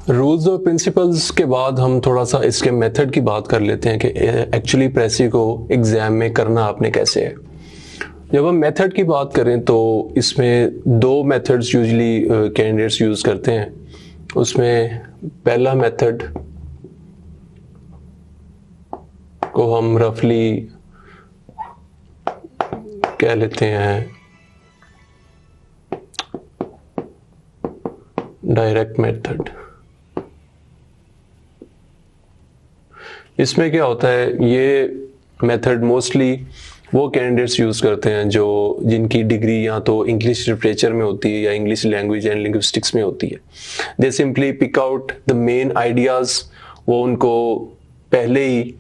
Rules और principles के बाद हम थोड़ा सा इसके मेथड की बात कर लेते हैं कि एक्चुअली प्रेसी को एग्ज़ाम में करना आपने कैसे है। जब हम मेथड की बात करें तो इसमें दो मेथड्स यूजली कैंडिडेट्स यूज़ करते हैं। उसमें पहला मेथड को हम रफली कह लेते हैं डायरेक्ट मेथड। इसमें क्या होता है, ये मेथड मोस्टली वो कैंडिडेट्स यूज़ करते हैं जिनकी डिग्री या तो इंग्लिश लिटरेचर में होती है या इंग्लिश लैंग्वेज एंड लिंग्विस्टिक्स में होती है। They simply pick out the main ideas. वो उनको पहले ही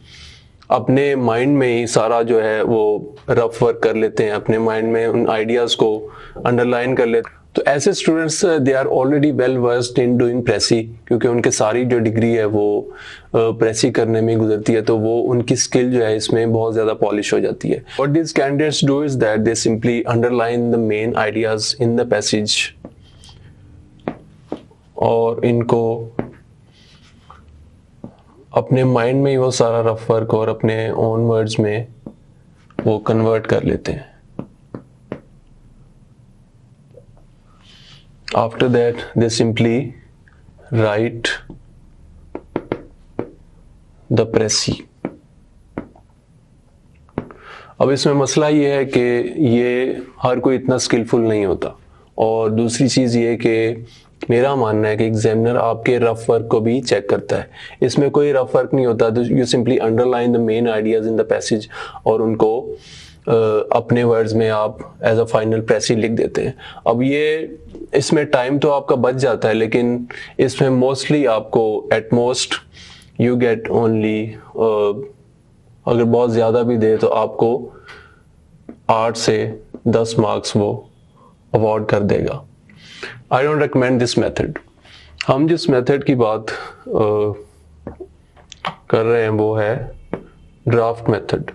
अपने माइंड में ही सारा जो है वो रफ वर्क कर लेते हैं, अपने माइंड में उन आइडियाज़ को अंडरलाइन कर लेते हैं। तो ऐसे students they are already well versed in doing precis, क्योंकि उनके सारी जो डिग्री है वो प्रेसी करने में गुजरती है, तो वो उनकी स्किल जो है इसमें बहुत ज़्यादा पॉलिश हो जाती है। What this candidates do is that they simply underline the main ideas in the passage, और इनको अपने माइंड में ही वो सारा रफ वर्क और अपने ओन वर्ड्स में वो कन्वर्ट कर लेते हैं। After that, they simply write the précis। अब इसमें मसला ये है कि ये हर कोई इतना स्किलफुल नहीं होता, और दूसरी चीज़ ये कि मेरा मानना है कि एग्जामिनर आपके रफ वर्क को भी चेक करता है। इसमें कोई रफ वर्क नहीं होता, तो you simply underline the main ideas in the passage और उनको अपने वर्ड्स में आप एज अ फाइनल प्रेसी लिख देते हैं। अब ये इसमें टाइम तो आपका बच जाता है, लेकिन इसमें मोस्टली आपको at most you get only, अगर बहुत ज़्यादा भी दे तो आपको 8 से 10 मार्क्स वो अवॉर्ड कर देगा। I don't recommend this method. हम जिस मेथड की बात कर रहे हैं वो है ड्राफ्ट मेथड।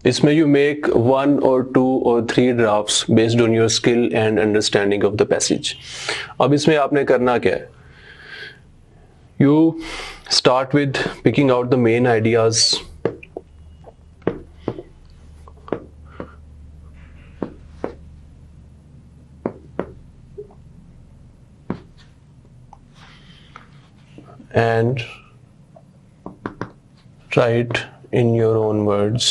इसमें you make 1 or 2 or 3 drafts based on your skill and understanding of the passage। अब इसमें आपने करना क्या है, you start with picking out the main ideas, and write in your own words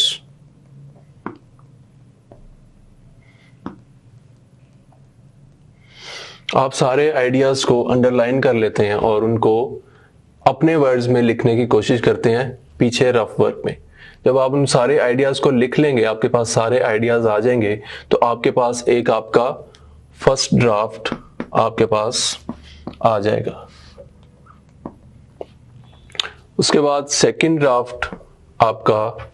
आप सारे आइडियाज़ को अंडरलाइन कर लेते हैं और उनको अपने वर्ड्स में लिखने की कोशिश करते हैं पीछे रफ वर्क में। जब आप उन सारे आइडियाज़ को लिख लेंगे, आपके पास सारे आइडियाज़ आ जाएंगे, तो आपके पास एक आपका फर्स्ट ड्राफ्ट आपके पास आ जाएगा। उसके बाद सेकंड ड्राफ्ट आपका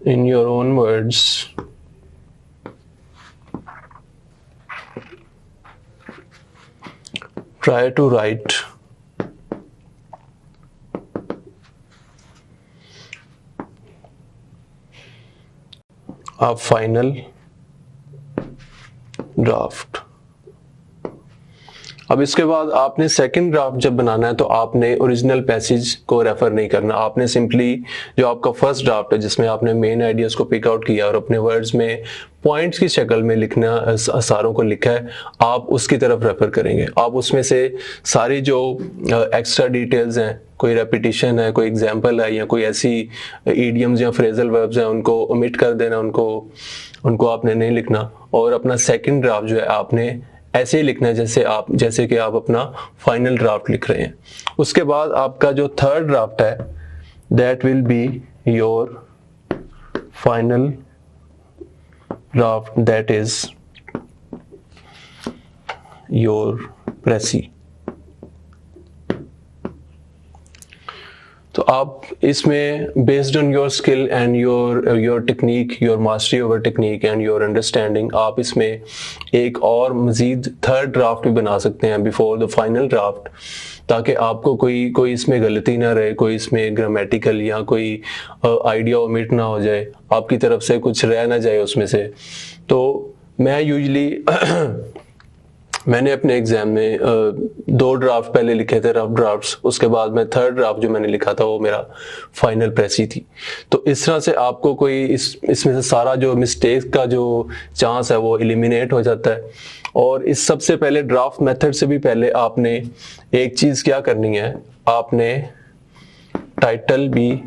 in your own words try to write a final draft। अब इसके बाद आपने सेकंड ड्राफ्ट जब बनाना है तो आपने ओरिजिनल पैसेज को रेफर नहीं करना। आपने सिंपली जो आपका फर्स्ट ड्राफ्ट है जिसमें आपने मेन आइडियाज़ को पिक आउट किया और अपने वर्ड्स में पॉइंट्स की शक्ल में लिखना सारों को लिखा है, आप उसकी तरफ रेफर करेंगे। आप उसमें से सारी जो एक्स्ट्रा डिटेल्स हैं, कोई रेपिटिशन है, कोई एग्जाम्पल है या कोई ऐसी ईडियम्स या फ्रेजल वर्ब्स हैं, उनको ओमिट कर देना, उनको आपने नहीं लिखना। और अपना सेकंड ड्राफ्ट जो है आपने ऐसे ही लिखना है जैसे कि आप अपना फाइनल ड्राफ्ट लिख रहे हैं। उसके बाद आपका जो थर्ड ड्राफ्ट है that will be your final draft, that is your precis. तो आप इसमें based on your skill and your technique, your mastery over technique and your understanding, आप इसमें एक और मज़ीद थर्ड ड्राफ्ट भी बना सकते हैं बिफोर द फाइनल ड्राफ्ट, ताकि आपको कोई इसमें गलती ना रहे, कोई इसमें ग्रामेटिकल या कोई आइडिया ओमिट ना हो जाए, आपकी तरफ से कुछ रह ना जाए उसमें से। तो मैं यूजुअली मैंने अपने एग्जाम में 2 ड्राफ्ट पहले लिखे थे, रफ ड्राफ्ट्स, उसके बाद में थर्ड ड्राफ्ट जो मैंने लिखा था वो मेरा फाइनल प्रेसी थी। तो इस तरह से आपको कोई इसमें से सारा जो मिस्टेक का जो चांस है वो एलिमिनेट हो जाता है। और इस सबसे पहले ड्राफ्ट मेथड से भी पहले आपने एक चीज़ क्या करनी है, आपने टाइटल भी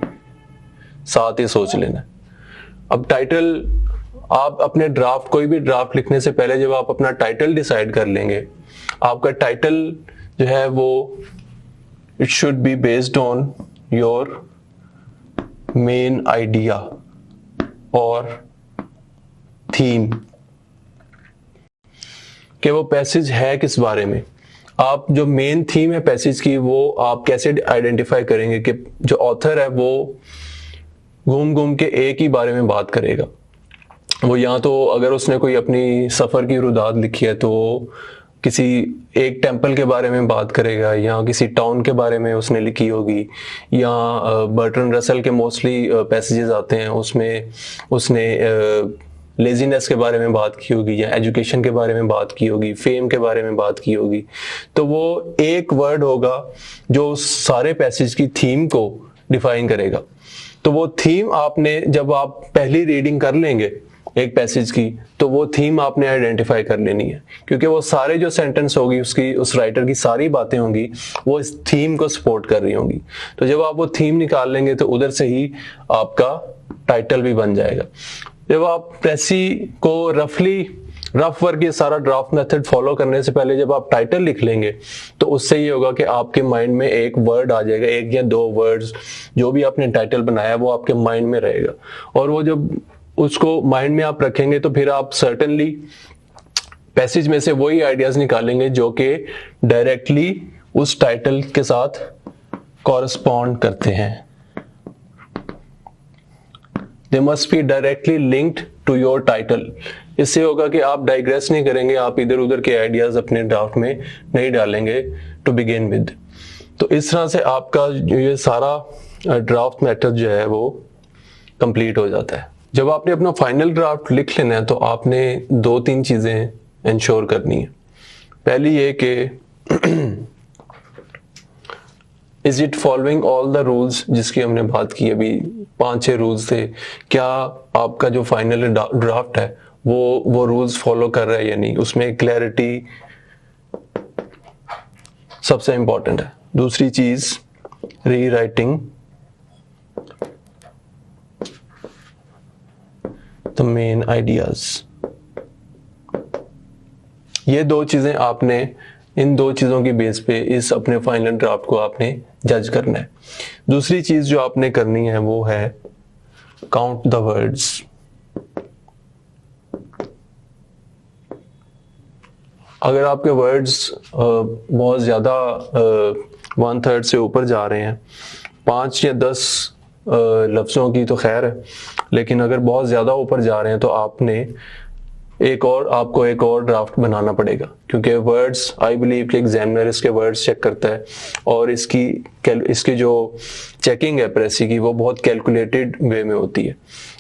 साथ ही सोच लेना है। अब टाइटल, आप अपने ड्राफ्ट, कोई भी ड्राफ्ट लिखने से पहले जब आप अपना टाइटल डिसाइड कर लेंगे, आपका टाइटल जो है वो it should be based on your main idea और थीम, कि वो पैसेज है किस बारे में। आप जो मेन थीम है पैसेज की, वो आप कैसे आइडेंटिफाई करेंगे कि जो ऑथर है वो घूम घूम के एक ही बारे में बात करेगा। वो या तो अगर उसने कोई अपनी सफ़र की रुदात लिखी है तो वो किसी एक टेंपल के बारे में बात करेगा, या किसी टाउन के बारे में उसने लिखी होगी, या बर्ट्रैंड रसल के मोस्टली पैसेजेस आते हैं उसमें उसने लेजीनेस के बारे में बात की होगी, या एजुकेशन के बारे में बात की होगी, फेम के बारे में बात की होगी। तो वो एक वर्ड होगा जो सारे पैसेज की थीम को डिफाइन करेगा। तो वो थीम आपने, जब आप पहली रीडिंग कर लेंगे एक पैसेज की, तो वो थीम आपने आइडेंटिफाई कर लेनी है, क्योंकि वो सारे जो सेंटेंस होगी उसकी, उस राइटर की सारी बातें होंगी वो इस थीम को सपोर्ट कर रही होंगी। तो जब आप वो थीम निकाल लेंगे तो उधर से ही आपका टाइटल भी बन जाएगा। जब आप प्रेसी को रफ वर्क ये सारा ड्राफ्ट मेथड फॉलो करने से पहले जब आप टाइटल लिख लेंगे, तो उससे ये होगा कि आपके माइंड में एक वर्ड आ जाएगा, एक या 2 वर्ड्स जो भी आपने टाइटल बनाया वो आपके माइंड में रहेगा। और वो जब उसको माइंड में आप रखेंगे तो फिर आप सर्टेनली पैसेज में से वही आइडियाज निकालेंगे जो कि डायरेक्टली उस टाइटल के साथ कॉरस्पॉन्ड करते हैं। They must be directly linked to your title. इससे होगा कि आप डाइग्रेस नहीं करेंगे, आप इधर उधर के आइडियाज अपने ड्राफ्ट में नहीं डालेंगे टू बिगिन विद। तो इस तरह से आपका ये सारा ड्राफ्ट मेथड जो है वो कंप्लीट हो जाता है। जब आपने अपना फाइनल ड्राफ्ट लिख लेना है तो आपने 2-3 चीज़ें इंश्योर करनी है। पहली ये कि is it following all the rules, जिसकी हमने बात की अभी 5-6 रूल्स थे, क्या आपका जो फाइनल ड्राफ्ट है वो रूल्स फॉलो कर रहा है या नहीं, उसमें क्लैरिटी सबसे इंपॉर्टेंट है। दूसरी चीज री राइटिंग द मेन आइडियाज। ये 2 चीजें आपने, इन 2 चीजों की बेस पे इस अपने फाइनल ड्राफ्ट को आपने जज करना है। दूसरी चीज जो आपने करनी है वो है काउंट द वर्ड्स। अगर आपके वर्ड्स बहुत ज़्यादा 1/3 से ऊपर जा रहे हैं, 5 या 10 लफ्ज़ों की तो खैर है, लेकिन अगर बहुत ज़्यादा ऊपर जा रहे हैं तो आपको एक और ड्राफ्ट बनाना पड़ेगा, क्योंकि वर्ड्स, आई बिलीव कि एग्जामिनर इसके वर्ड्स चेक करता है और इसकी जो चेकिंग है प्रेसी की वो बहुत कैलकुलेटेड वे में होती है।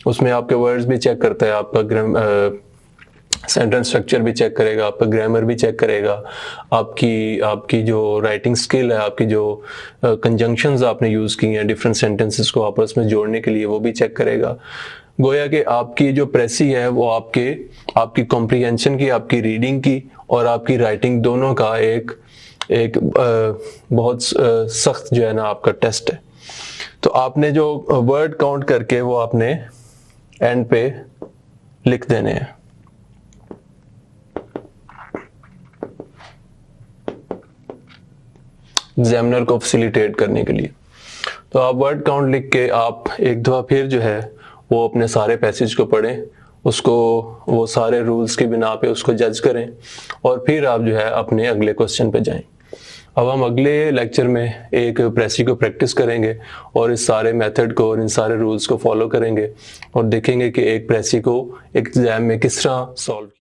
उसमें आपके वर्ड्स भी चेक करता है, आपका सेंटेंस स्ट्रक्चर भी चेक करेगा, आपका ग्रामर भी चेक करेगा, आपकी जो राइटिंग स्किल है, आपकी जो कंजंक्शंस आपने यूज़ की हैं डिफरेंट सेंटेंसेस को आपस में जोड़ने के लिए, वो भी चेक करेगा। गोया कि आपकी जो प्रेसी है वो आपकी कॉम्प्रिहेंशन की, आपकी रीडिंग की और आपकी राइटिंग दोनों का एक बहुत सख्त जो है ना आपका टेस्ट है। तो आपने जो वर्ड काउंट करके वो आपने एंड पे लिख देने हैं। एग्जामिनर को फैसिलिटेट करने के लिए। तो आप वर्ड काउंट लिख के आप एक दफ़ा फिर जो है वो अपने सारे पैसेज को पढ़ें, उसको वो सारे रूल्स की बिना पे उसको जज करें और फिर आप जो है अपने अगले क्वेश्चन पे जाएं। अब हम अगले लेक्चर में एक प्रेसी को प्रैक्टिस करेंगे और इस सारे मेथड को और इन सारे रूल्स को फॉलो करेंगे और देखेंगे कि एक प्रेसी को एग्जाम में किस तरह सॉल्व